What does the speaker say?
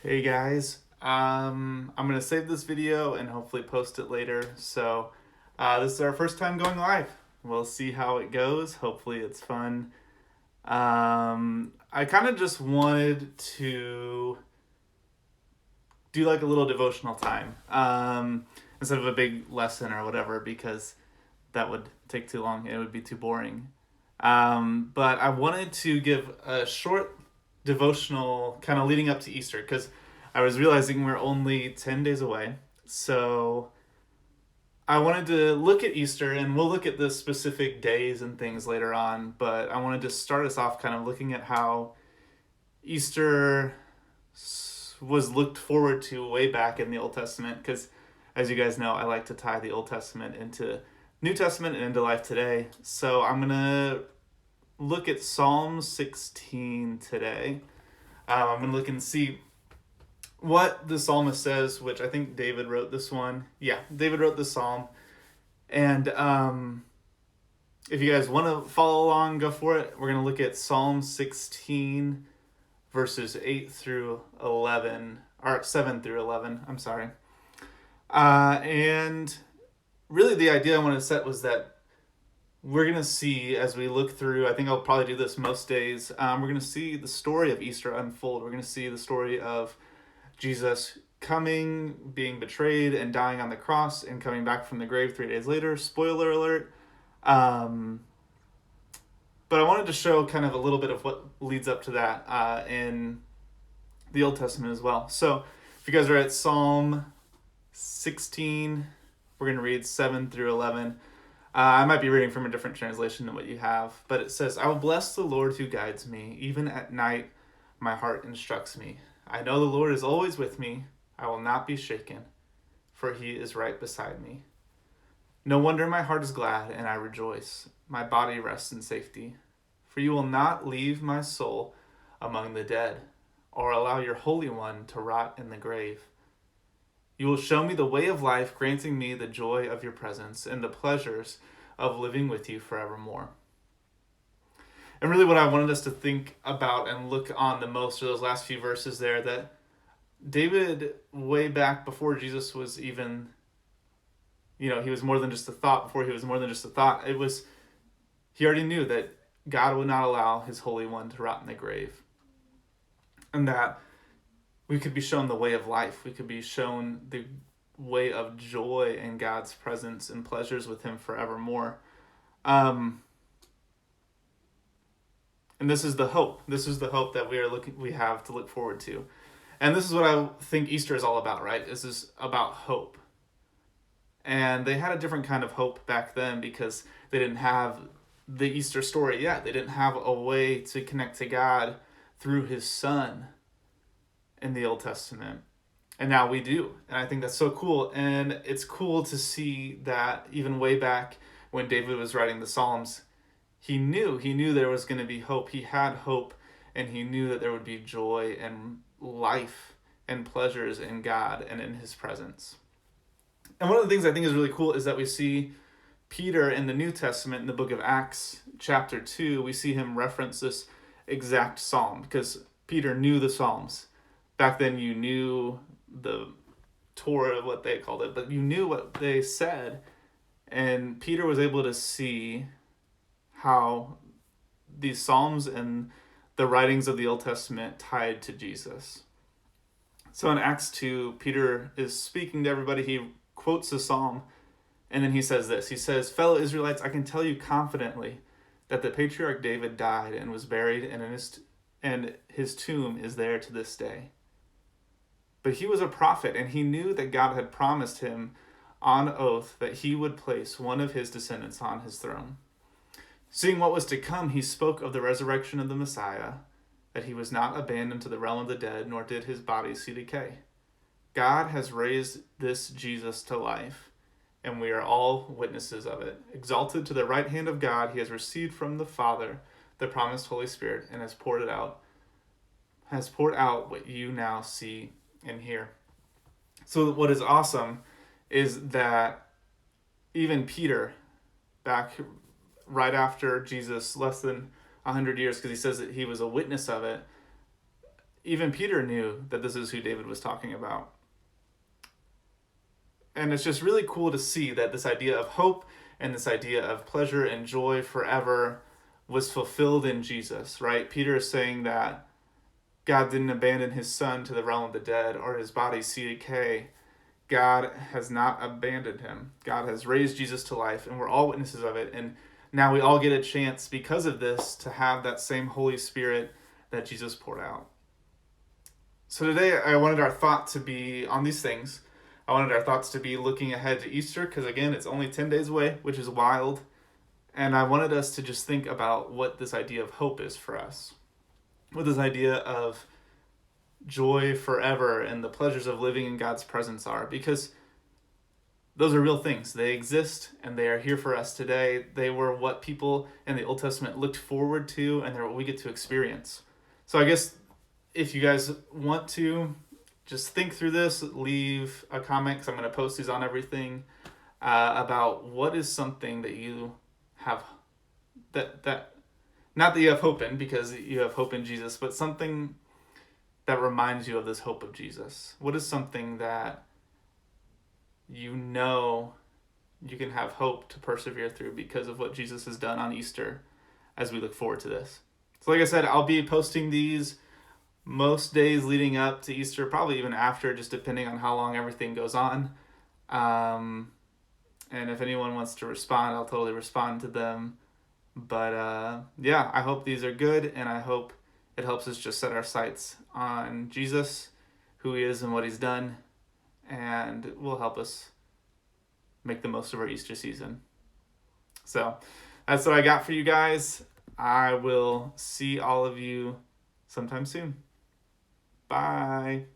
Hey guys, I'm gonna save this video and hopefully post it later. This is our first time going live. We'll see how it goes. Hopefully it's fun. I kind of just wanted to do like a little devotional time instead of a big lesson or whatever because that would take too long. It would be too boring. But I wanted to give a short devotional kind of leading up to Easter because I was realizing we're only 10 days away. So I wanted to look at Easter and we'll look at the specific days and things later on. But I wanted to start us off kind of looking at how Easter was looked forward to way back in the Old Testament because, as you guys know, I like to tie the Old Testament into New Testament and into life today. So I'm going to look at Psalm 16 today. I'm going to look and see what the psalmist says, which I think David wrote this one. Yeah, David wrote this psalm. And if you guys want to follow along, go for it. We're going to look at Psalm 16, verses 8 through 11, or 7 through 11, I'm sorry. And really the idea I wanted to set was that we're going to see as we look through, I think I'll probably do this most days, we're going to see the story of Easter unfold. We're going to see the story of Jesus coming, being betrayed, and dying on the cross, and coming back from the grave 3 days later. Spoiler alert. But I wanted to show kind of a little bit of what leads up to that in the Old Testament as well. So if you guys are at Psalm 16, we're going to read 7 through 11. I might be reading from a different translation than what you have, but it says, I will bless the Lord who guides me. Even at night, my heart instructs me. I know the Lord is always with me. I will not be shaken, for he is right beside me. No wonder my heart is glad and I rejoice. My body rests in safety. For you will not leave my soul among the dead, or allow your Holy One to rot in the grave. You will show me the way of life, granting me the joy of your presence and the pleasures of living with you forevermore. And really what I wanted us to think about and look on the most are those last few verses there, that David, way back before Jesus was even, he was more than just a thought. Before he was more than just a thought, he already knew that God would not allow his Holy One to rot in the grave. And that we could be shown the way of life. We could be shown the way of joy in God's presence and pleasures with him forevermore. And this is the hope. This is the hope that we have to look forward to. And this is what I think Easter is all about, right? This is about hope. And they had a different kind of hope back then because they didn't have the Easter story yet. They didn't have a way to connect to God through his son in the Old Testament. And now we do. And I think that's so cool. And it's cool to see that even way back when David was writing the Psalms, he knew there was going to be hope. He had hope, and he knew that there would be joy and life and pleasures in God and in his presence. And one of the things I think is really cool is that we see Peter in the New Testament, in the book of Acts, chapter 2, we see him reference this exact psalm because Peter knew the Psalms. Back then you knew the Torah, what they called it, but you knew what they said. And Peter was able to see how these Psalms and the writings of the Old Testament tied to Jesus. So in Acts 2, Peter is speaking to everybody. He quotes a psalm, and then he says this. He says, fellow Israelites, I can tell you confidently that the patriarch David died and was buried, and his tomb is there to this day. But he was a prophet, and he knew that God had promised him on oath that he would place one of his descendants on his throne. Seeing what was to come, he spoke of the resurrection of the Messiah, that he was not abandoned to the realm of the dead, nor did his body see decay. God has raised this Jesus to life, and we are all witnesses of it. Exalted to the right hand of God, he has received from the Father the promised Holy Spirit, and has poured out what you now see and hear. So what is awesome is that even Peter, back right after Jesus, less than 100 years, because he says that he was a witness of it, even Peter knew that this is who David was talking about. And it's just really cool to see that this idea of hope and this idea of pleasure and joy forever was fulfilled in Jesus, right? Peter is saying that God didn't abandon his son to the realm of the dead or his body see decay. God has not abandoned him. God has raised Jesus to life, and we're all witnesses of it. And now we all get a chance, because of this, to have that same Holy Spirit that Jesus poured out. So today I wanted our thought to be on these things. I wanted our thoughts to be looking ahead to Easter, because again, it's only 10 days away, which is wild. And I wanted us to just think about what this idea of hope is for us. What this idea of joy forever and the pleasures of living in God's presence are. Because those are real things. They exist and they are here for us today. They were what people in the Old Testament looked forward to, and they're what we get to experience. So I guess if you guys want to, just think through this, leave a comment, because I'm going to post these on everything, about what is something that you have, that not that you have hope in, because you have hope in Jesus, but something that reminds you of this hope of Jesus. What is something that you know you can have hope to persevere through because of what Jesus has done on Easter as we look forward to this? So like I said, I'll be posting these most days leading up to Easter, probably even after, just depending on how long everything goes on. And if anyone wants to respond, I'll totally respond to them. But yeah, I hope these are good, and I hope it helps us just set our sights on Jesus, who he is and what he's done, and will help us make the most of our Easter season. So that's what I got for you guys. I will see all of you sometime soon. Bye.